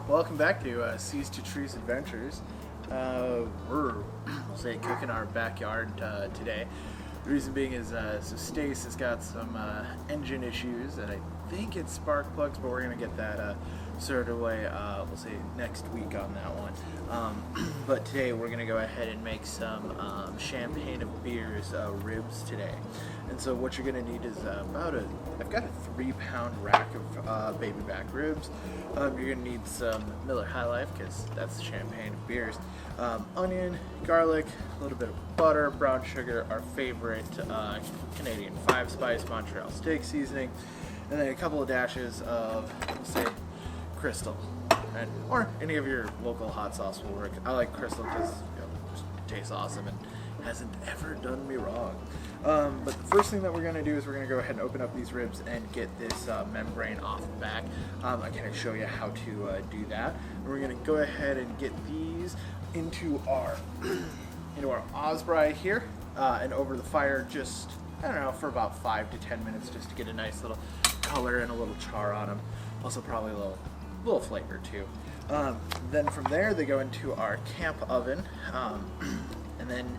Welcome back to Seas to Trees Adventures. We're cooking our backyard today. The reason being is so Stacey has got some engine issues, and I think it's spark plugs, but we're gonna get that sorted away. We'll say next week on that one. But today we're gonna go ahead and make some champagne of beers ribs today. And so what you're gonna need is I've got a 3-pound rack of baby back ribs. You're gonna need some Miller High Life because that's the champagne of beers. Onion, garlic, a little bit of butter, brown sugar, our favorite Canadian 5-spice Montreal steak seasoning, and then a couple of dashes of, say, Crystal, right? Or any of your local hot sauce will work. I like Crystal because it just tastes awesome and hasn't ever done me wrong. But the first thing that we're going to do is we're going to go ahead and open up these ribs and get this membrane off the back. I can show you how to do that. And we're going to go ahead and get these into our Osprey here and over the fire just, I don't know, for about 5 to 10 minutes just to get a nice little color and a little char on them. Also probably a little flavor too. Then from there they go into our camp oven, and then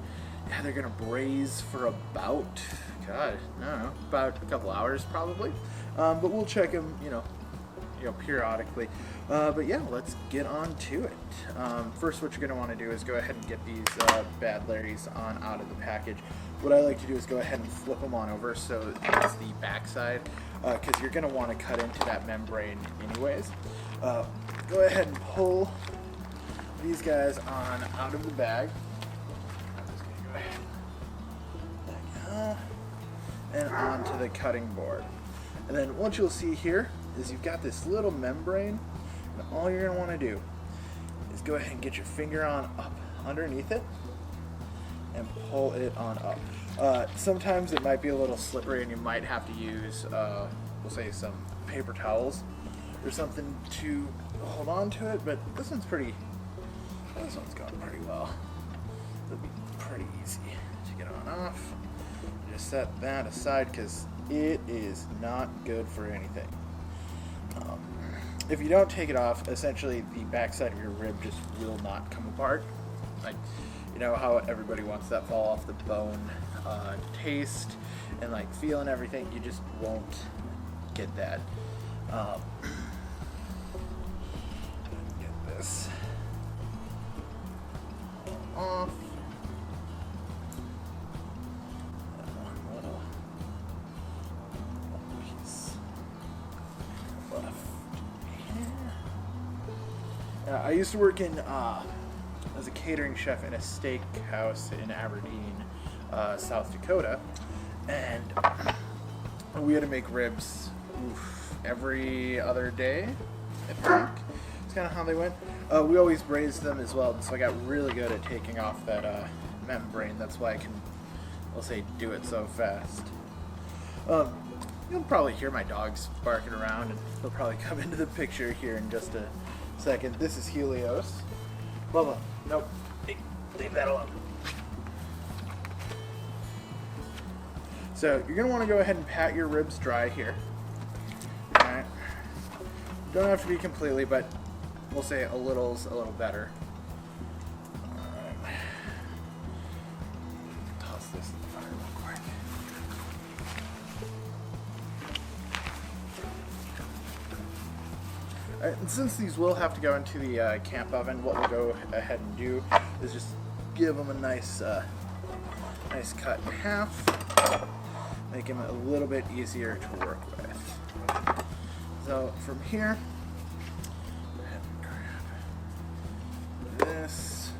they're gonna braise for about, I don't know, about a couple hours probably. But we'll check them, periodically. But yeah, let's get on to it. First, what you're gonna want to do is go ahead and get these bad Larrys on out of the package. What I like to do is go ahead and flip them on over so it's the back side, because you're gonna want to cut into that membrane anyways. Go ahead and pull these guys on out of the bag. I'm just gonna go ahead and onto the cutting board. And then what you'll see here is you've got this little membrane, and all you're gonna want to do is go ahead and get your finger on up underneath it and pull it on up. Sometimes it might be a little slippery and you might have to use, we'll say, some paper towels or something to hold on to it, but this one's going pretty well. It'll be pretty easy to get on off. Just set that aside because it is not good for anything. If you don't take it off, essentially the backside of your rib just will not come apart. Like, you know how everybody wants that fall off the bone taste and like feel and everything, you just won't get that. Get this off. One little piece left here. I used to work in as a catering chef in a steak house in Aberdeen, South Dakota, and we had to make ribs every other day, I think. It's kind of how they went. We always braised them as well, so I got really good at taking off that membrane. That's why I can, let's say, do it so fast. You'll probably hear my dogs barking around, and they'll probably come into the picture here in just a second. This is Helios. Bubba, nope. Hey, leave that alone. So you're going to want to go ahead and pat your ribs dry here. Alright. Don't have to be completely, but we'll say a little's a little better. Alright. Toss this in the fire real quick. Alright, and since these will have to go into the camp oven, what we'll go ahead and do is just give them a nice cut in half. Make them a little bit easier to work with. So from here, go ahead and grab this.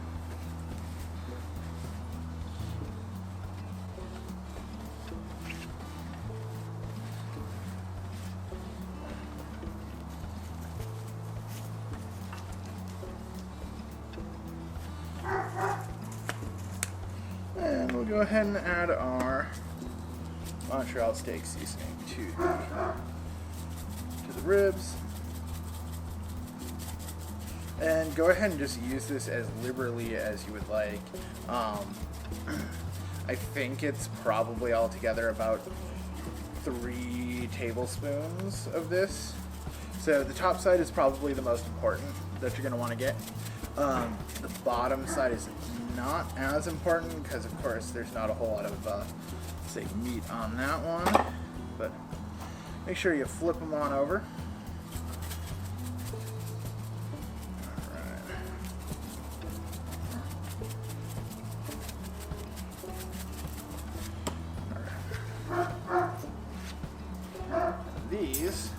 And we'll go ahead and add our Montreal steak seasoning to the ribs, and go ahead and just use this as liberally as you would like. I think it's probably altogether about 3 tablespoons of this. So the top side is probably the most important. that you're going to want to get. The bottom side is not as important because, of course, there's not a whole lot of, say, meat on that one. But make sure you flip them on over. These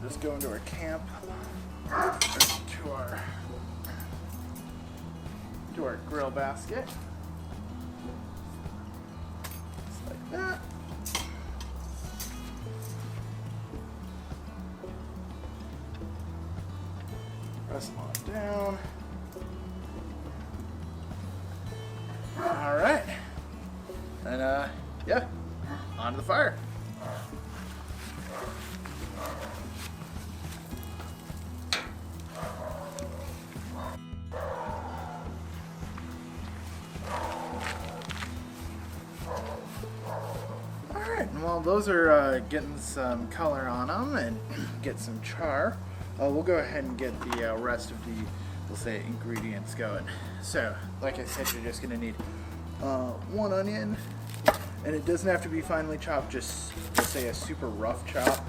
just go into our camp, or to our grill basket, just like that. Press them on down. All right, and yeah, onto the fire. While those are getting some color on them and get some char, we'll go ahead and get the rest of the, we'll say, ingredients going. So, like I said, you're just going to need 1 onion, and it doesn't have to be finely chopped, just, we'll say, a super rough chop.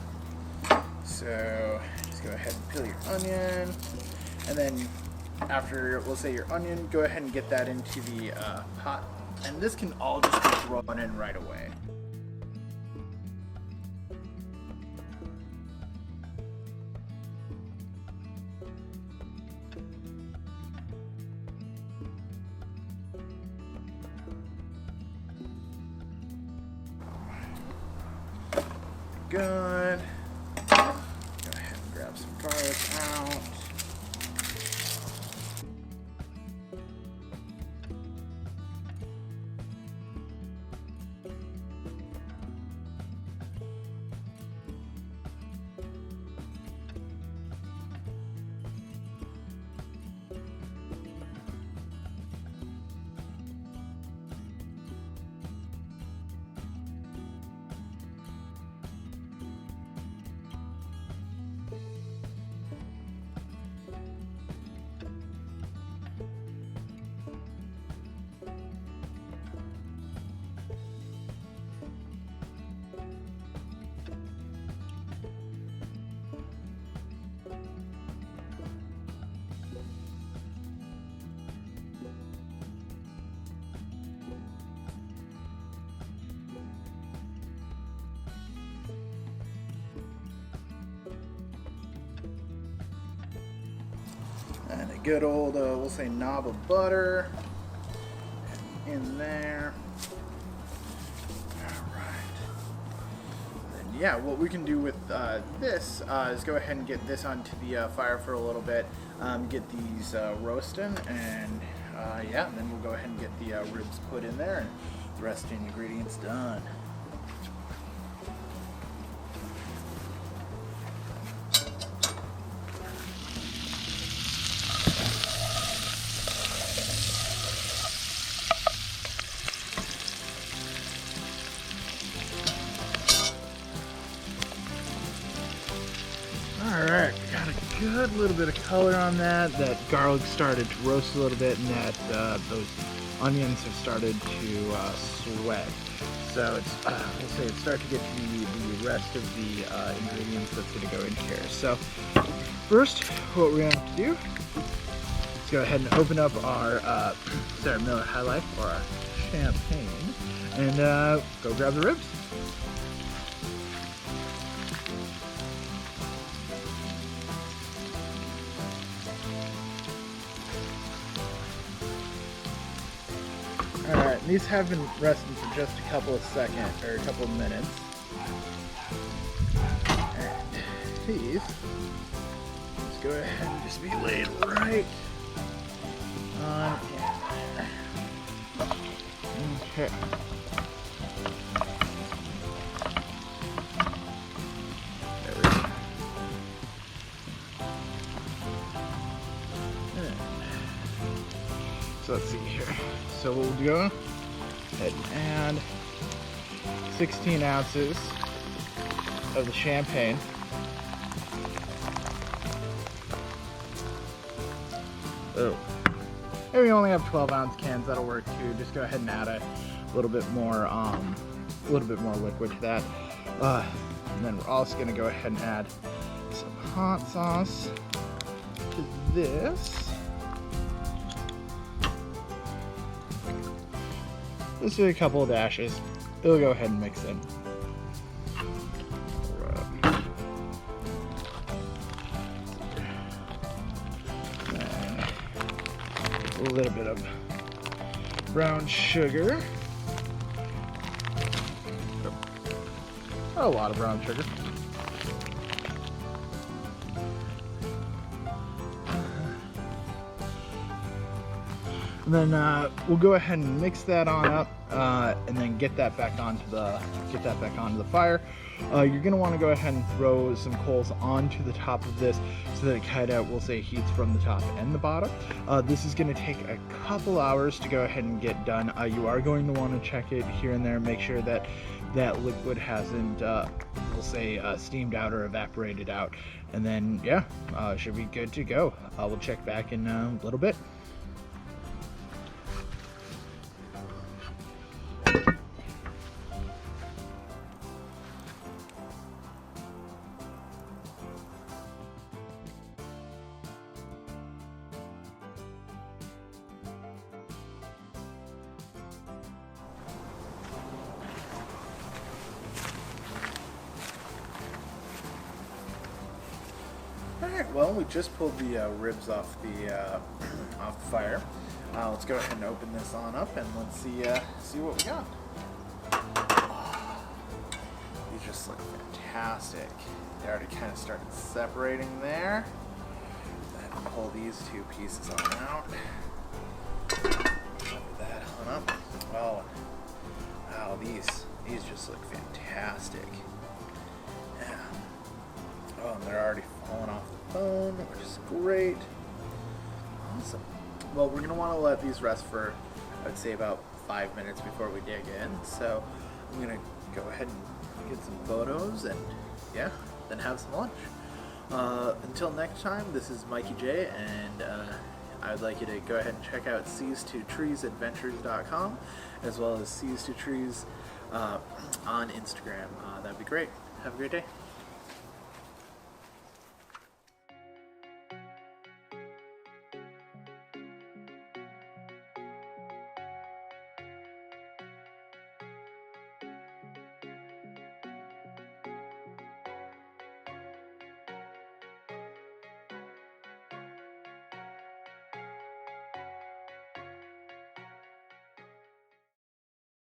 So, just go ahead and peel your onion, and then after, we'll say, your onion, go ahead and get that into the pot, and this can all just be thrown in right away. Good. Go ahead and grab some garlic out. And a good old, we'll say, knob of butter in there. All right. And yeah, what we can do with this is go ahead and get this onto the fire for a little bit, get these roasting, and yeah, then we'll go ahead and get the ribs put in there and the rest of the ingredients done. Alright, we got a good little bit of color on that. That garlic started to roast a little bit, and that those onions have started to sweat. So it's, we'll say it's starting to get to the rest of the ingredients that's going to go in here. So first, what we're going to have to do is go ahead and open up our Sarah Miller High Life, or our champagne, and go grab the ribs. Alright, these have been resting for just a couple of seconds, or a couple of minutes. And these, let's go ahead and just be laid right on in there. Okay. There we go. So let's see here. So what we'll do, go ahead and add 16 ounces of the champagne. Oh. And we only have 12-ounce cans. That'll work too. Just go ahead and add a little bit more liquid to that. And then we're also gonna go ahead and add some hot sauce to this. Just do a couple of dashes. It'll go ahead and mix in. A little bit of brown sugar. A lot of brown sugar. And then we'll go ahead and mix that on up, and then get that back onto the fire. You're gonna want to go ahead and throw some coals onto the top of this so that it kind of, we'll say, heats from the top and the bottom. This is gonna take a couple hours to go ahead and get done. You are going to want to check it here and there, make sure that that liquid hasn't, we'll say, steamed out or evaporated out. And then, yeah, should be good to go. We'll check back in a little bit. Alright, well, we just pulled the ribs off the fire. Let's go ahead and open this on up and let's see what we got. Oh, these just look fantastic. They already kind of started separating there. Then pull these two pieces on out. Cover that on up. Oh, wow, these just look fantastic. Yeah. Oh, and they're already falling off the bone, which is great. Awesome. Well, we're going to want to let these rest for, I would say, about 5 minutes before we dig in. So I'm going to go ahead and get some photos and, yeah, then have some lunch. Until next time, this is Mikey J, and I would like you to go ahead and check out seas2treesadventures.com as well as seas2trees on Instagram. That'd be great. Have a great day.